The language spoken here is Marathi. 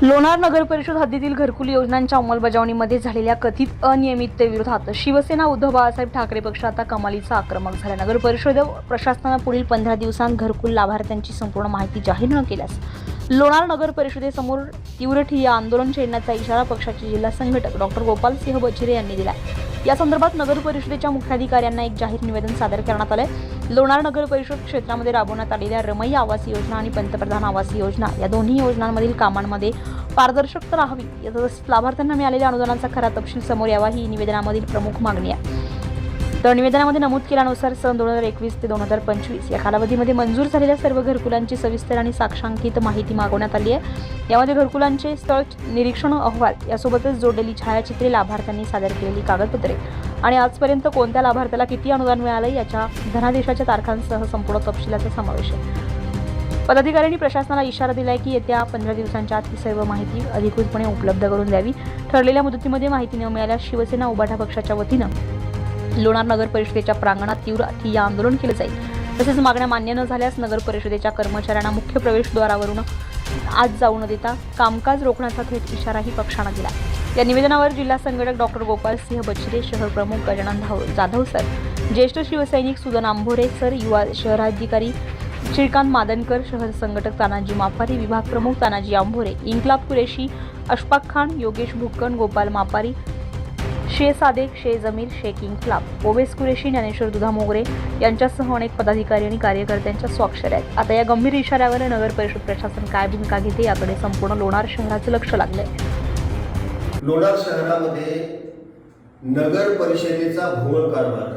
लोणार नगर परिषद हद्दीतील घरकुल योजनांच्या अंमलबजावणीमध्ये झालेल्या कथित अनियमिततेविरोधात शिवसेना उद्धव बाळासाहेब ठाकरे पक्ष आता कमालीचा आक्रमक झाला। नगर परिषद प्रशासनाने पुढील 15 दिवसांत घरकुल लाभार्थ्यांची संपूर्ण माहिती जाहीर न केल्यास लोणार नगर परिषदेसमोर तीव्र ठिय्या आंदोलन छेडण्याचा इशारा पक्षाचे जिल्हा संघटक डॉक्टर गोपाल सिंह बचिरे यांनी दिला। या संदर्भात नगर परिषदेच्या मुख्याधिकाऱ्यांना एक जाहीर निवेदन सादर करण्यात आले। लोणार नगर परिषद क्षेत्रामध्ये राबवण्यात आलेल्या रमई आवास योजना आणि पंतप्रधान आवास योजना या दोन्ही योजनांमधील कामांमध्ये पारदर्शकता राहावी, तसेच लाभार्थ्यांना मिळालेल्या अनुदानाचा खरा तपशील समोर यावा ही निवेदनामधील प्रमुख मागणी आहे। तर निवेदनामध्ये नमूद केल्यानुसार सन 2021 ते 2025 या कालावधीमध्ये मंजूर झालेल्या सर्व घरकुलांची सविस्तर आणि साक्षांकित माहिती मागवण्यात आली आहे। यामध्ये घरकुलांचे स्थळ निरीक्षण अहवाल यासोबतच जोडलेली छायाचित्रे, लाभार्थ्यांनी सादर केलेली कागदपत्रे आणि आजपर्यंत कोणत्या लाभार्थ्याला किती अनुदान मिळाले याच्या धनादेशाच्या तारखांसह संपूर्ण तपशिलाचा समावेश आहे। पदाधिकाऱ्यांनी प्रशासनाला इशारा दिलाय की येत्या 15 दिवसांच्या आत ही सर्व माहिती अधिकृतपणे उपलब्ध करून द्यावी। ठरलेल्या मुदतीमध्ये माहिती न मिळाल्यास शिवसेना उभाटा पक्षाच्या वतीनं लोणार नगर परिषदेच्या प्रांगणात तीव्र ठिय्या आंदोलन केले जाईल। तसेच मागण्या मान्य न झाल्यास नगर परिषदेच्या कर्मचाऱ्यांना मुख्य प्रवेशद्वारावरून आत जाऊ न देता कामकाज रोखण्याचा थेट इशाराही पक्षानं दिला। या निवेदनावर जिल्हा संघटक डॉक्टर गोपाल सिंह बचिरे, शहर प्रमुख गजानन जाधव सर, ज्येष्ठ शिवसैनिक सुदन आंभोरे सर, युवा शहराधिकारी श्रीकांत मादनकर, शहर संघटक तानाजी मापारी, विभाग प्रमुख तानाजी आंभोरे, इन्कलाब कुरेशी, अशफाक खान, योगेश भुक्कन, गोपाल मापारी, शे सादेक, शे जमीर, शेख इन्कलाब, ओवेस कुरेशी, ज्ञानेश्वर दुधा मोगरे यांच्यासह अनेक पदाधिकारी आणि कार्यकर्त्यांच्या स्वाक्षऱ्या आहेत। आता या गंभीर इशाऱ्यावर नगर परिषद प्रशासन काय भूमिका घेते याकडे संपूर्ण लोणार शहराचं लक्ष लागलंय। लोणार शहरामध्ये नगर परिषदेचा भोंगळ कारभार